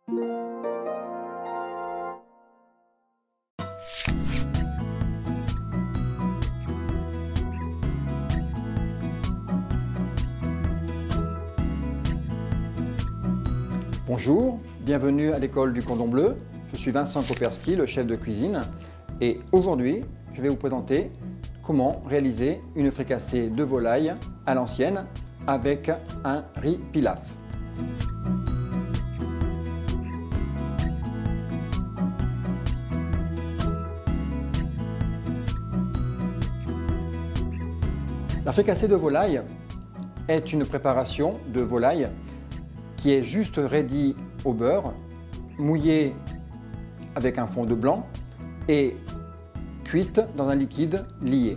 Bonjour, bienvenue à l'école du Cordon Bleu. Je suis Vincent Koperski, le chef de cuisine, et aujourd'hui, je vais vous présenter comment réaliser une fricassée de volaille à l'ancienne avec un riz pilaf. La fricassée de volaille est une préparation de volaille qui est juste raidie au beurre, mouillée avec un fond de blanc et cuite dans un liquide lié.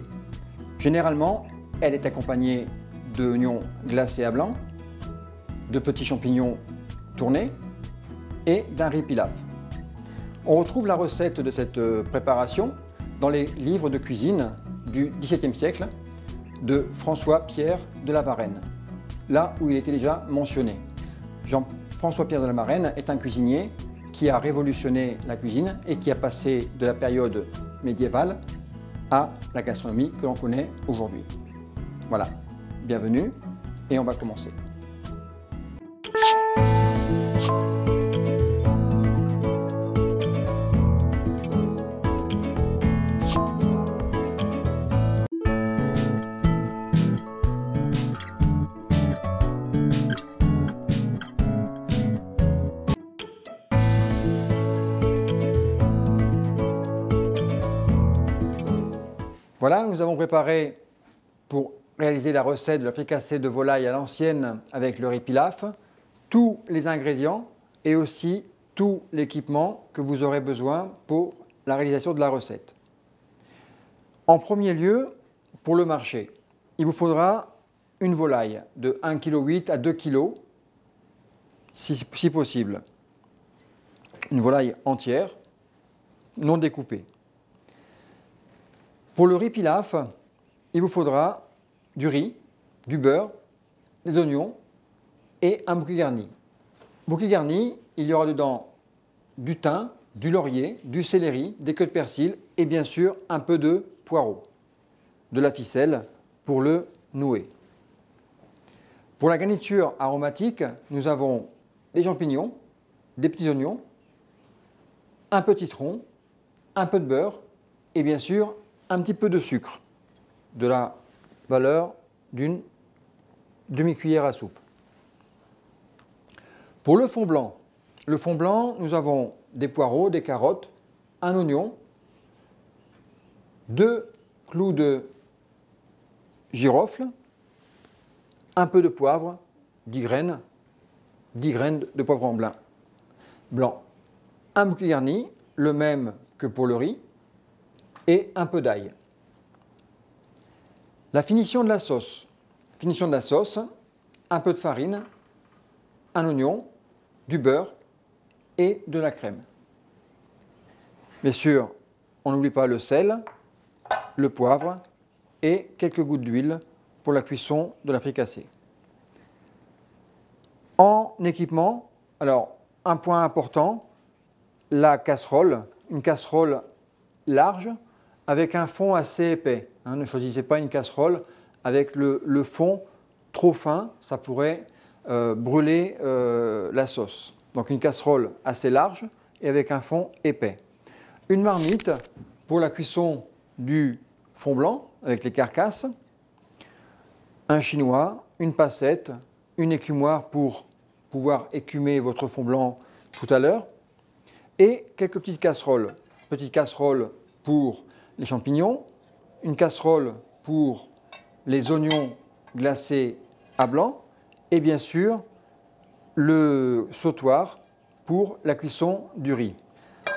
Généralement, elle est accompagnée d'oignons glacés à blanc, de petits champignons tournés et d'un riz pilaf. On retrouve la recette de cette préparation dans les livres de cuisine du XVIIe siècle de François-Pierre de la Varenne, là où il était déjà mentionné. François-Pierre de la Varenne est un cuisinier qui a révolutionné la cuisine et qui a passé de la période médiévale à la gastronomie que l'on connaît aujourd'hui. Voilà, bienvenue et on va commencer. Voilà, nous avons préparé pour réaliser la recette de la fricassée de volaille à l'ancienne avec le riz pilaf tous les ingrédients et aussi tout l'équipement que vous aurez besoin pour la réalisation de la recette. En premier lieu, pour le marché, il vous faudra une volaille de 1,8 kg à 2 kg, si possible. Une volaille entière, non découpée. Pour le riz pilaf, il vous faudra du riz, du beurre, des oignons et un bouquet garni. Bouquet garni, il y aura dedans du thym, du laurier, du céleri, des queues de persil et bien sûr un peu de poireau, de la ficelle pour le nouer. Pour la garniture aromatique, nous avons des champignons, des petits oignons, un peu de citron, un peu de beurre et bien sûr un petit peu de sucre, de la valeur d'une demi-cuillère à soupe. Pour le fond blanc, nous avons des poireaux, des carottes, un oignon, 2 clous de girofle, un peu de poivre, 10 graines de poivron blanc, un bouquet garni, le même que pour le riz, et un peu d'ail. La finition de la sauce. Un peu de farine, un oignon, du beurre et de la crème. Bien sûr, on n'oublie pas le sel, le poivre et quelques gouttes d'huile pour la cuisson de la fricassée. En équipement, alors un point important, la casserole, une casserole large, avec un fond assez épais. Ne choisissez pas une casserole avec le fond trop fin, ça pourrait brûler la sauce. Donc une casserole assez large et avec un fond épais. Une marmite pour la cuisson du fond blanc avec les carcasses, un chinois, une passette, une écumoire pour pouvoir écumer votre fond blanc tout à l'heure et quelques petites casseroles. Petite casserole pour les champignons, une casserole pour les oignons glacés à blanc et bien sûr le sautoir pour la cuisson du riz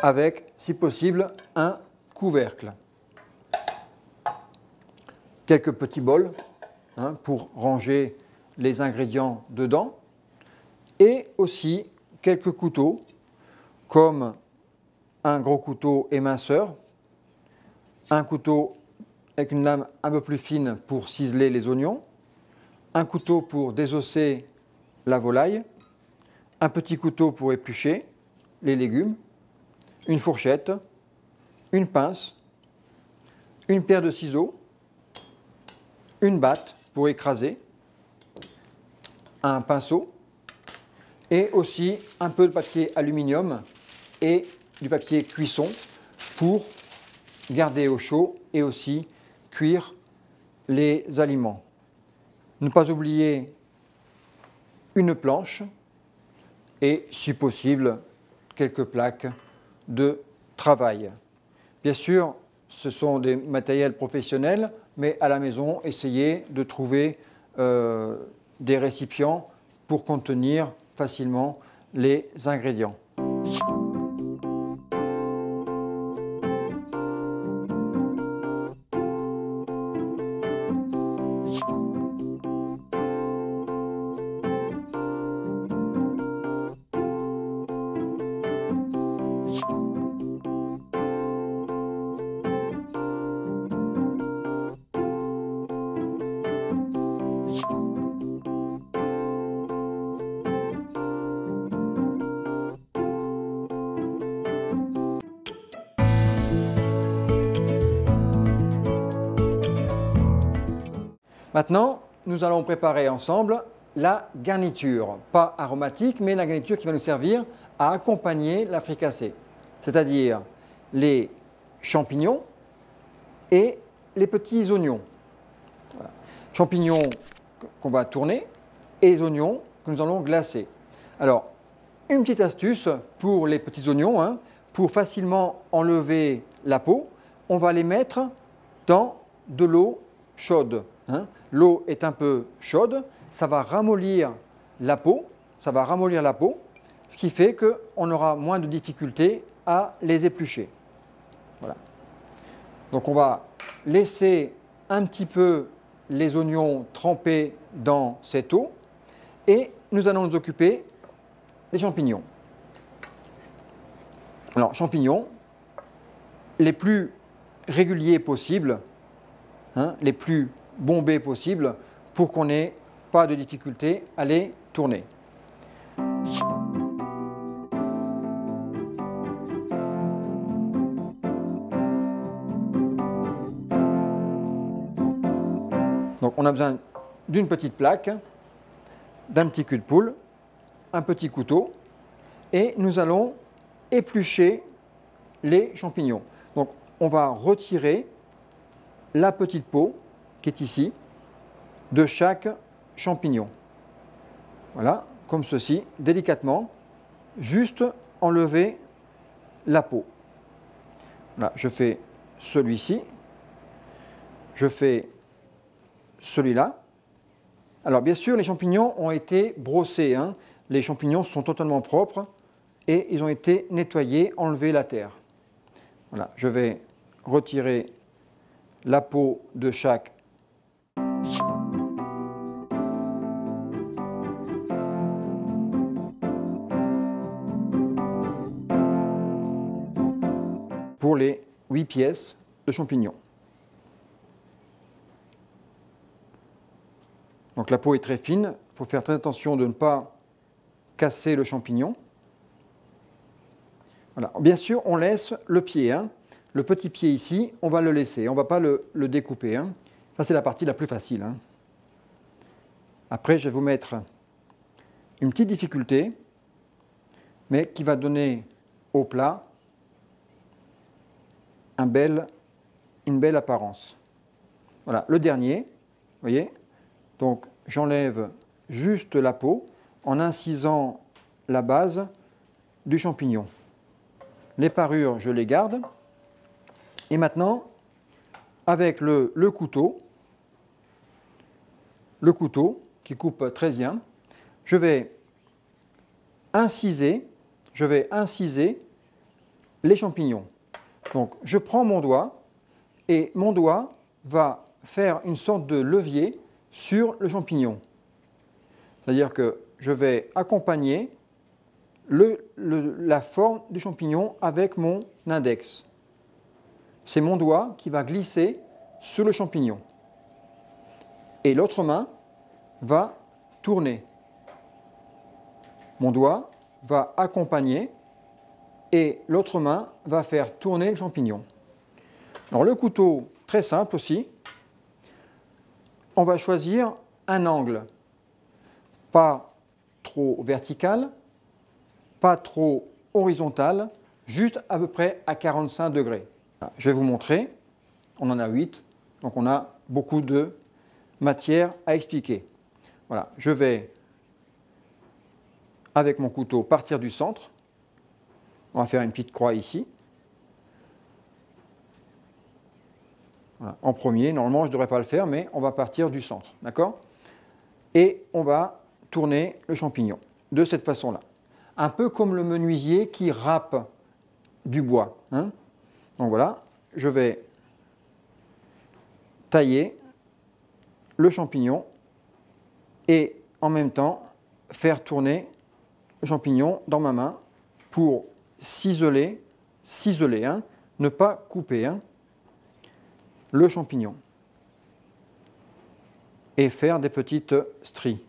avec, si possible, un couvercle. Quelques petits bols pour ranger les ingrédients dedans et aussi quelques couteaux comme un gros couteau éminceur, un couteau avec une lame un peu plus fine pour ciseler les oignons, un couteau pour désosser la volaille, un petit couteau pour éplucher les légumes, une fourchette, une pince, une paire de ciseaux, une batte pour écraser, un pinceau et aussi un peu de papier aluminium et du papier cuisson pour garder au chaud et aussi cuire les aliments. Ne pas oublier une planche et, si possible, quelques plaques de travail. Bien sûr, ce sont des matériels professionnels, mais à la maison, essayez de trouver des récipients pour contenir facilement les ingrédients. Maintenant, nous allons préparer ensemble la garniture, pas aromatique, mais la garniture qui va nous servir à accompagner la fricassée, c'est-à-dire les champignons et les petits oignons. Voilà. Champignons qu'on va tourner et les oignons que nous allons glacer. Alors, une petite astuce pour les petits oignons, hein, pour facilement enlever la peau, on va les mettre dans de l'eau chaude. Hein. L'eau est un peu chaude, ça va ramollir la peau, ce qui fait qu'on aura moins de difficultés à les éplucher. Voilà. Donc on va laisser un petit peu les oignons trempés dans cette eau et nous allons nous occuper des champignons. Alors, champignons, les plus réguliers possibles, hein, les plus bombés possibles, pour qu'on n'ait pas de difficulté à les tourner. Donc, on a besoin d'une petite plaque, d'un petit cul de poule, un petit couteau, et nous allons éplucher les champignons. Donc, on va retirer la petite peau qui est ici de chaque champignon. Voilà, comme ceci, délicatement, juste enlever la peau. Là, je fais celui-ci, je fais celui-là. Alors, bien sûr, les champignons ont été brossés, hein. Les champignons sont totalement propres et ils ont été nettoyés, enlever la terre. Voilà, je vais retirer la peau de chaque. Pour les 8 pièces de champignons. Donc la peau est très fine, il faut faire très attention de ne pas casser le champignon. Voilà. Bien sûr, on laisse le pied, hein. Le petit pied ici, on va le laisser, on ne va pas le découper. Hein. Ça, c'est la partie la plus facile. Hein. Après, je vais vous mettre une petite difficulté, mais qui va donner au plat une belle apparence. Voilà, le dernier, vous voyez. Donc, j'enlève juste la peau en incisant la base du champignon. Les parures, je les garde. Et maintenant, avec le couteau qui coupe très bien, je vais inciser les champignons. Donc, je prends mon doigt et mon doigt va faire une sorte de levier sur le champignon. C'est-à-dire que je vais accompagner la forme du champignon avec mon index. C'est mon doigt qui va glisser sur le champignon. Et l'autre main va tourner. Mon doigt va accompagner et l'autre main va faire tourner le champignon. Alors le couteau, très simple aussi, on va choisir un angle pas trop vertical, pas trop horizontal, juste à peu près à 45 degrés. Je vais vous montrer, on en a 8, donc on a beaucoup de matière à expliquer. Voilà, je vais, avec mon couteau, partir du centre. On va faire une petite croix ici. Voilà. En premier, normalement je ne devrais pas le faire, mais on va partir du centre, d'accord? Et on va tourner le champignon de cette façon-là. Un peu comme le menuisier qui râpe du bois. Hein? Donc voilà, je vais tailler le champignon et en même temps faire tourner le champignon dans ma main pour ciseler, hein, ne pas couper hein, le champignon et faire des petites stries.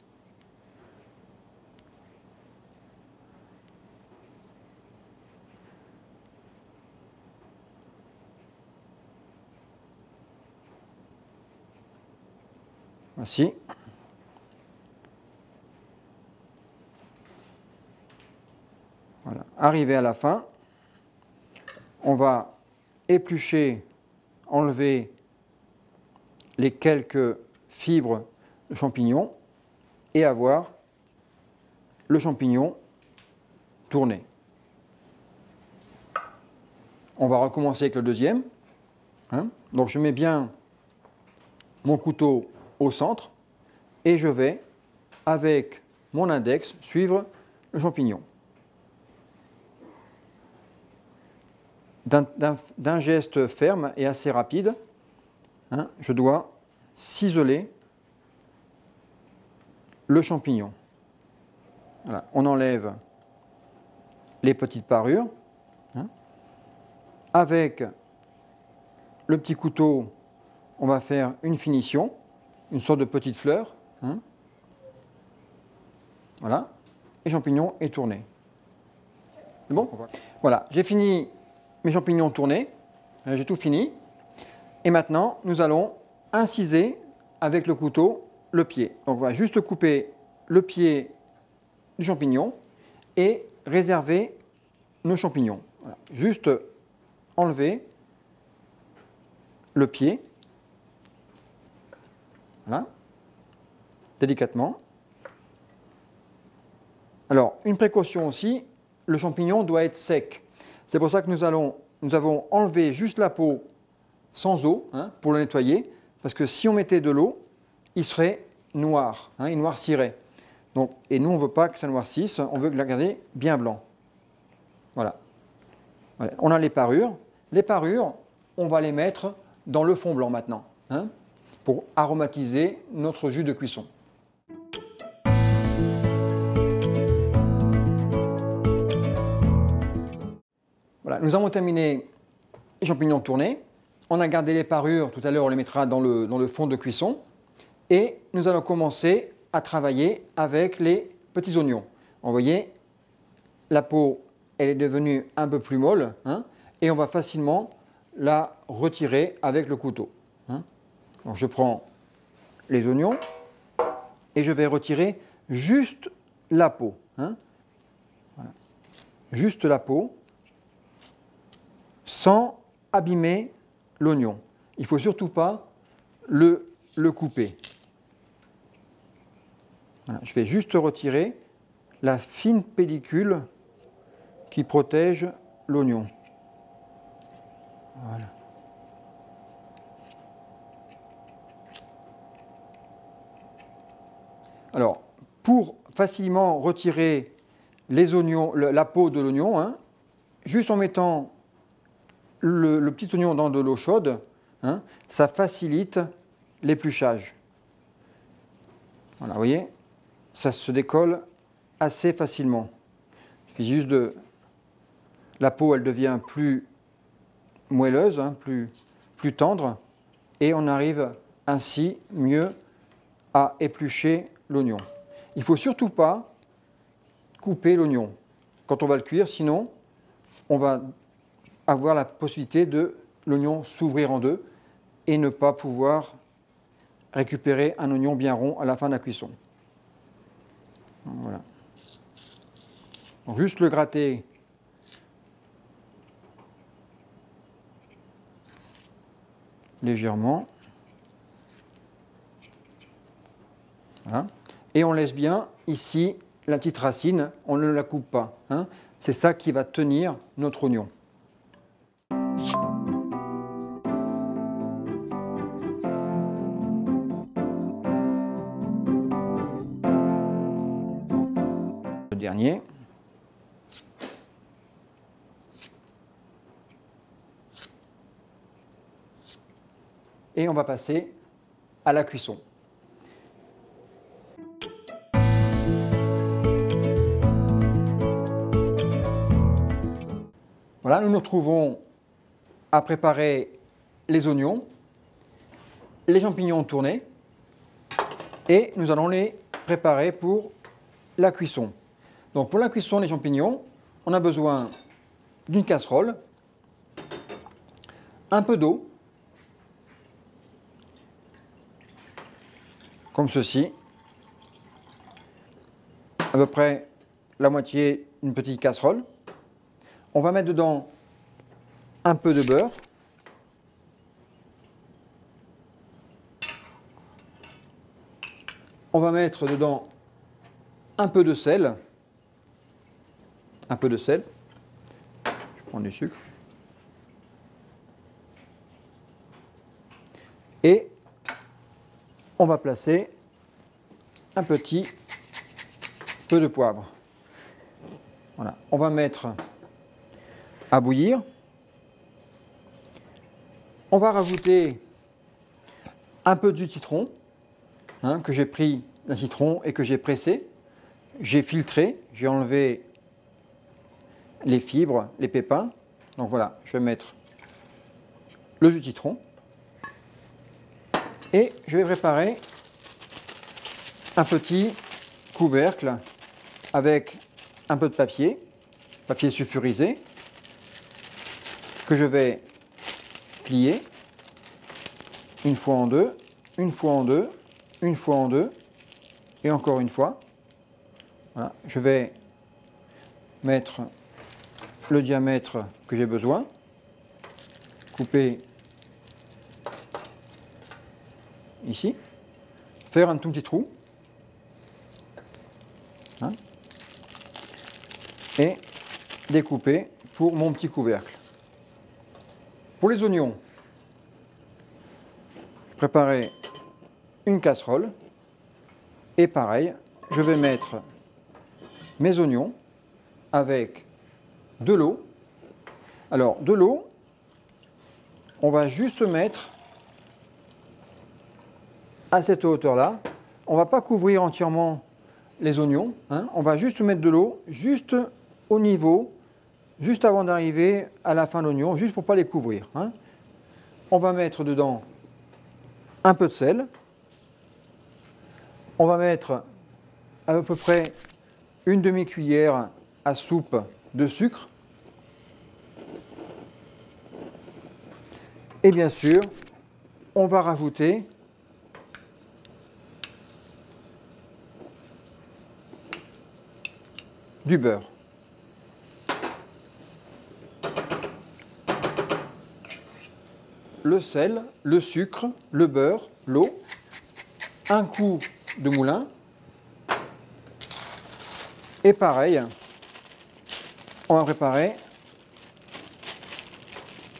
Voici. Voilà. Arrivé à la fin, on va éplucher, enlever les quelques fibres de champignon et avoir le champignon tourné. On va recommencer avec le deuxième. Hein. Donc je mets bien mon couteau au centre et je vais, avec mon index, suivre le champignon. D'un geste ferme et assez rapide, hein, je dois ciseler le champignon. Voilà. On enlève les petites parures. Hein. Avec le petit couteau, on va faire une finition, une sorte de petite fleur. Hein. Voilà. Et le champignon est tourné. C'est bon? Voilà, j'ai fini mes champignons tournés. J'ai tout fini. Et maintenant, nous allons inciser avec le couteau le pied. Donc on va juste couper le pied du champignon et réserver nos champignons. Voilà. Juste enlever le pied. Voilà. Délicatement. Alors, une précaution aussi, le champignon doit être sec. C'est pour ça que nous avons enlevé juste la peau sans eau hein, pour le nettoyer, parce que si on mettait de l'eau, il serait noir, hein, il noircirait. Donc, et nous, on ne veut pas que ça noircisse, on veut le garder bien blanc. Voilà. Voilà. On a les parures. Les parures, on va les mettre dans le fond blanc maintenant, hein, pour aromatiser notre jus de cuisson. Voilà, nous avons terminé les champignons tournés. On a gardé les parures, tout à l'heure on les mettra dans le fond de cuisson. Et nous allons commencer à travailler avec les petits oignons. Vous voyez, la peau, elle est devenue un peu plus molle, hein, et on va facilement la retirer avec le couteau. Hein. Donc je prends les oignons et je vais retirer juste la peau. Hein. Voilà. Juste la peau, sans abîmer l'oignon. Il ne faut surtout pas le couper. Voilà. Je vais juste retirer la fine pellicule qui protège l'oignon. Voilà. Alors, pour facilement retirer les oignons, la peau de l'oignon, hein, juste en mettant le petit oignon dans de l'eau chaude, hein, ça facilite l'épluchage. Voilà, vous voyez, ça se décolle assez facilement. Il suffit juste de... La peau, elle devient plus moelleuse, hein, plus tendre, et on arrive ainsi mieux à éplucher l'oignon. Il ne faut surtout pas couper l'oignon quand on va le cuire, sinon on va avoir la possibilité de l'oignon s'ouvrir en deux et ne pas pouvoir récupérer un oignon bien rond à la fin de la cuisson. Voilà. Donc juste le gratter légèrement. Voilà. Et on laisse bien ici la petite racine, on ne la coupe pas. Hein. C'est ça qui va tenir notre oignon. Le dernier. Et on va passer à la cuisson. Voilà, nous nous retrouvons à préparer les oignons, les champignons tournés et nous allons les préparer pour la cuisson. Donc pour la cuisson des champignons, on a besoin d'une casserole, un peu d'eau, comme ceci, à peu près la moitié d'une petite casserole. On va mettre dedans un peu de beurre, on va mettre dedans un peu de sel, je prends du sucre, et on va placer un petit peu de poivre. Voilà. On va mettre à bouillir. On va rajouter un peu de jus de citron, hein, que j'ai pris d'un citron et que j'ai pressé. J'ai filtré, j'ai enlevé les fibres, les pépins. Donc voilà, je vais mettre le jus de citron. Et je vais préparer un petit couvercle avec un peu de papier sulfurisé, que je vais plier une fois en deux, une fois en deux, une fois en deux, et encore une fois. Voilà. Je vais mettre le diamètre que j'ai besoin, couper ici, faire un tout petit trou, hein, et découper pour mon petit couvercle. Pour les oignons, préparer une casserole et pareil, je vais mettre mes oignons avec de l'eau. Alors de l'eau, on va juste mettre à cette hauteur-là. On ne va pas couvrir entièrement les oignons, hein. On va juste mettre de l'eau, juste au niveau, juste avant d'arriver à la fin de l'oignon, juste pour ne pas les couvrir, hein. On va mettre dedans un peu de sel. On va mettre à peu près une demi-cuillère à soupe de sucre. Et bien sûr, on va rajouter du beurre. Le sel, le sucre, le beurre, l'eau, un coup de moulin. Et pareil, on va préparer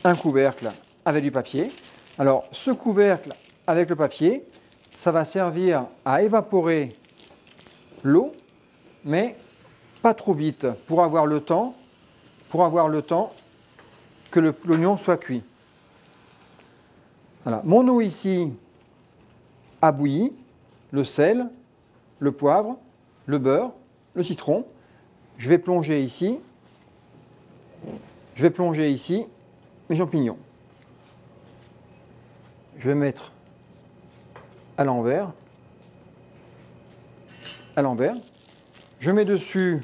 un couvercle avec du papier. Alors ce couvercle avec le papier, ça va servir à évaporer l'eau, mais pas trop vite, pour avoir le temps que l'oignon soit cuit. Voilà. Mon eau ici a bouilli, le sel, le poivre, le beurre, le citron. Je vais plonger ici mes champignons. Je vais mettre à l'envers. Je mets dessus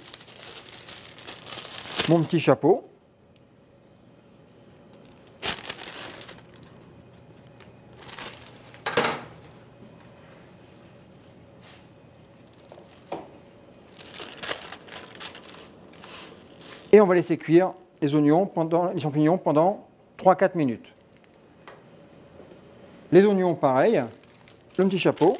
mon petit chapeau. Et on va laisser cuire les champignons pendant 3-4 minutes. Les oignons, pareil, le petit chapeau.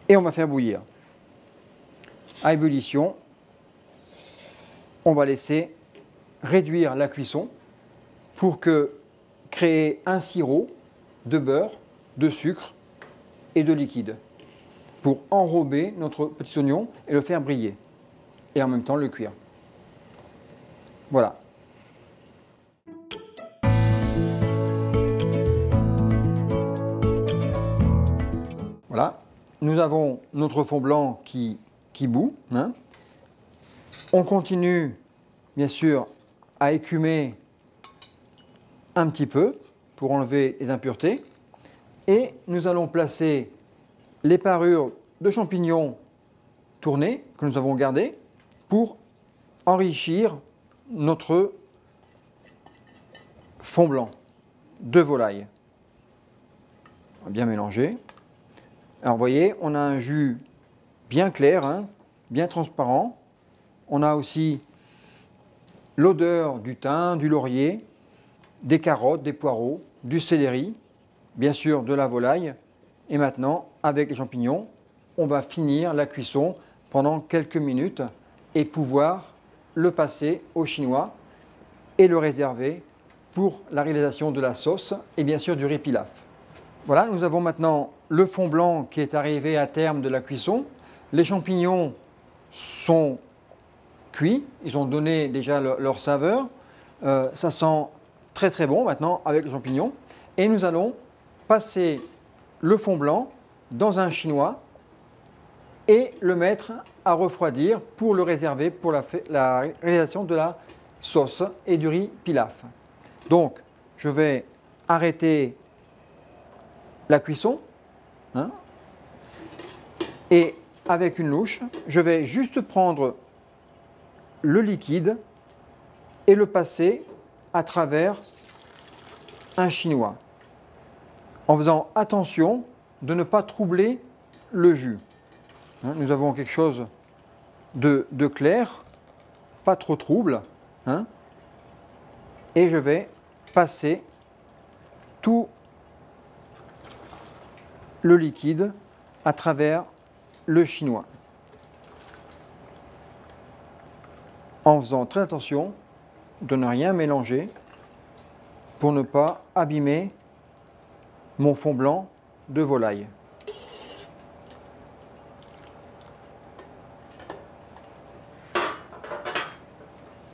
Et on va faire bouillir. À ébullition, on va laisser réduire la cuisson pour créer un sirop de beurre, de sucre et de liquide pour enrober notre petit oignon et le faire briller et en même temps le cuire. Voilà. Voilà, nous avons notre fond blanc qui bout. Hein. On continue bien sûr à écumer un petit peu pour enlever les impuretés. Et nous allons placer les parures de champignons tournées que nous avons gardées pour enrichir notre fond blanc de volaille. On va bien mélanger. Alors vous voyez, on a un jus bien clair, hein, bien transparent. On a aussi l'odeur du thym, du laurier, des carottes, des poireaux, du céleri, bien sûr de la volaille. Et maintenant, avec les champignons, on va finir la cuisson pendant quelques minutes et pouvoir le passer au chinois et le réserver pour la réalisation de la sauce et bien sûr du riz pilaf. Voilà, nous avons maintenant le fond blanc qui est arrivé à terme de la cuisson. Les champignons sont cuits, ils ont donné déjà leur saveur. Ça sent très très bon maintenant avec les champignons. Et nous allons passer le fond blanc dans un chinois et le mettre à refroidir pour le réserver pour la réalisation de la sauce et du riz pilaf. Donc, je vais arrêter la cuisson hein, et avec une louche, je vais juste prendre le liquide et le passer à travers un chinois en faisant attention de ne pas troubler le jus. Hein, nous avons quelque chose de clair, pas trop trouble. Hein, et je vais passer tout le liquide à travers le chinois. En faisant très attention de ne rien mélanger pour ne pas abîmer mon fond blanc de volaille.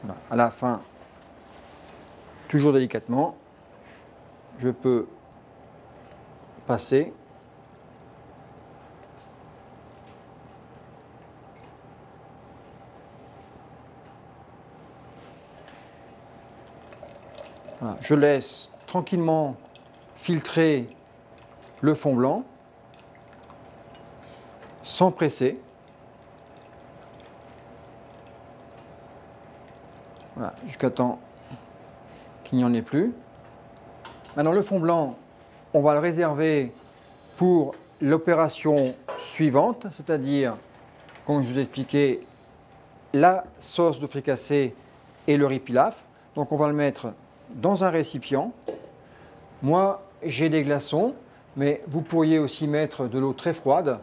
Voilà. À la fin, toujours délicatement, je peux passer voilà. Je laisse tranquillement filtrer le fond blanc sans presser. Voilà, jusqu'à temps qu'il n'y en ait plus. Maintenant, le fond blanc, on va le réserver pour l'opération suivante, c'est-à-dire, comme je vous ai expliqué, la sauce de fricassé et le riz pilaf. Donc, on va le mettre dans un récipient. Moi, j'ai des glaçons, mais vous pourriez aussi mettre de l'eau très froide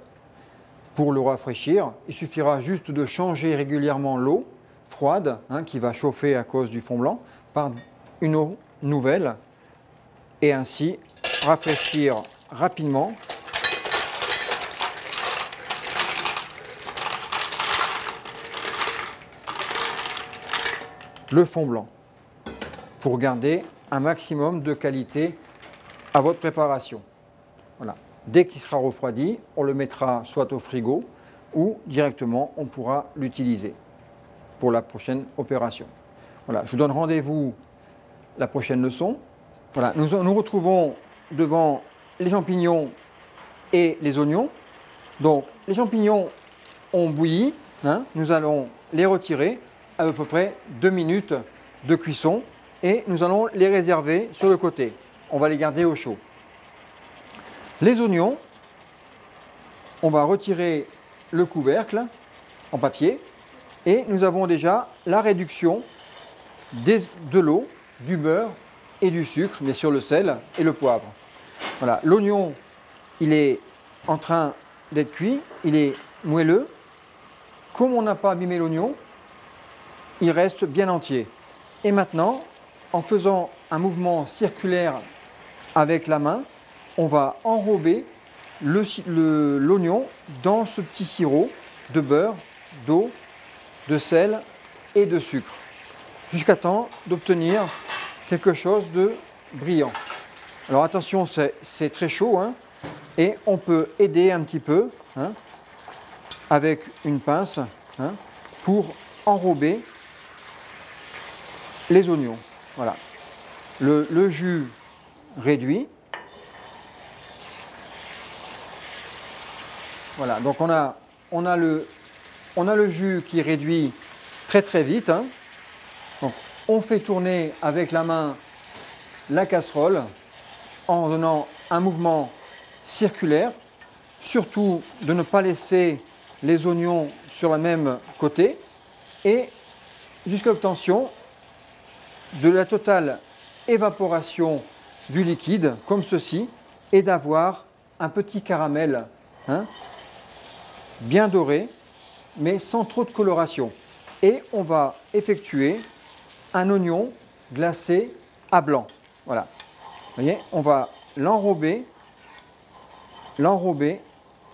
pour le rafraîchir. Il suffira juste de changer régulièrement l'eau froide, hein, qui va chauffer à cause du fond blanc, par une eau nouvelle et ainsi rafraîchir rapidement le fond blanc pour garder un maximum de qualité à votre préparation. Voilà. Dès qu'il sera refroidi, on le mettra soit au frigo ou directement on pourra l'utiliser pour la prochaine opération. Voilà, je vous donne rendez-vous la prochaine leçon. Voilà, nous retrouvons devant les champignons et les oignons. Donc les champignons ont bouilli, hein, nous allons les retirer à peu près 2 minutes de cuisson et nous allons les réserver sur le côté. On va les garder au chaud. Les oignons, on va retirer le couvercle en papier. Et nous avons déjà la réduction de l'eau, du beurre et du sucre, bien sûr le sel et le poivre. Voilà, l'oignon, il est en train d'être cuit, il est moelleux. Comme on n'a pas abîmé l'oignon, il reste bien entier. Et maintenant, en faisant un mouvement circulaire avec la main, on va enrober l'oignon dans ce petit sirop de beurre, d'eau, de sel et de sucre, jusqu'à temps d'obtenir quelque chose de brillant. Alors attention, c'est très chaud, hein, et on peut aider un petit peu, hein, avec une pince, hein, pour enrober les oignons. Voilà. Le jus réduit. Voilà, donc on a le jus qui réduit très très vite, hein. Donc, on fait tourner avec la main la casserole en donnant un mouvement circulaire, surtout de ne pas laisser les oignons sur le même côté, et jusqu'à l'obtention de la totale évaporation du liquide, comme ceci, et d'avoir un petit caramel, hein, bien doré, mais sans trop de coloration. Et on va effectuer un oignon glacé à blanc. Voilà. Vous voyez, on va l'enrober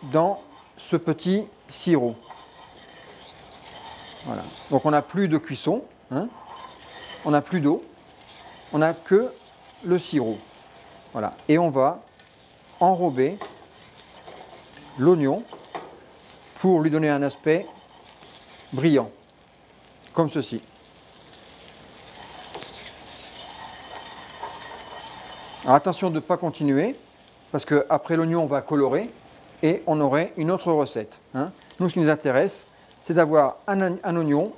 dans ce petit sirop. Voilà. Donc on n'a plus de cuisson, hein, on n'a plus d'eau, on n'a que le sirop. Voilà. Et on va enrober l'oignon pour lui donner un aspect brillant, comme ceci. Alors attention de ne pas continuer, parce qu'après l'oignon, on va colorer et on aurait une autre recette, hein. Nous, ce qui nous intéresse, c'est d'avoir un oignon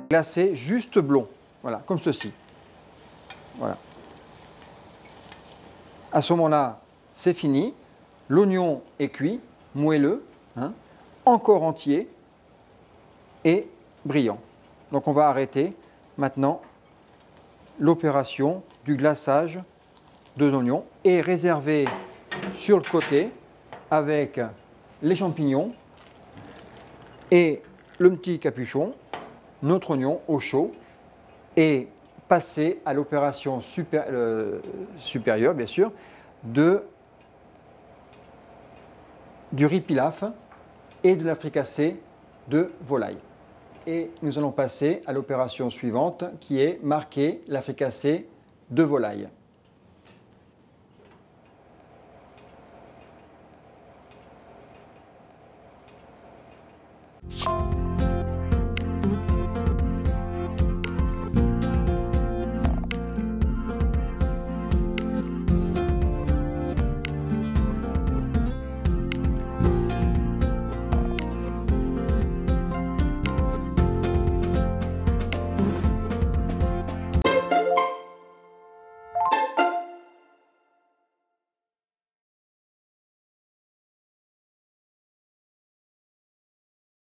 glacé juste blond, voilà, comme ceci. Voilà. À ce moment-là, c'est fini. L'oignon est cuit, moelleux, hein, encore entier et brillant. Donc on va arrêter maintenant l'opération du glaçage de l'oignon et réserver sur le côté avec les champignons et le petit capuchon, notre oignon au chaud, et passer à l'opération supérieure, bien sûr, du riz pilaf et de la fricassée de volaille. Et nous allons passer à l'opération suivante qui est marquer la fricassée de volaille.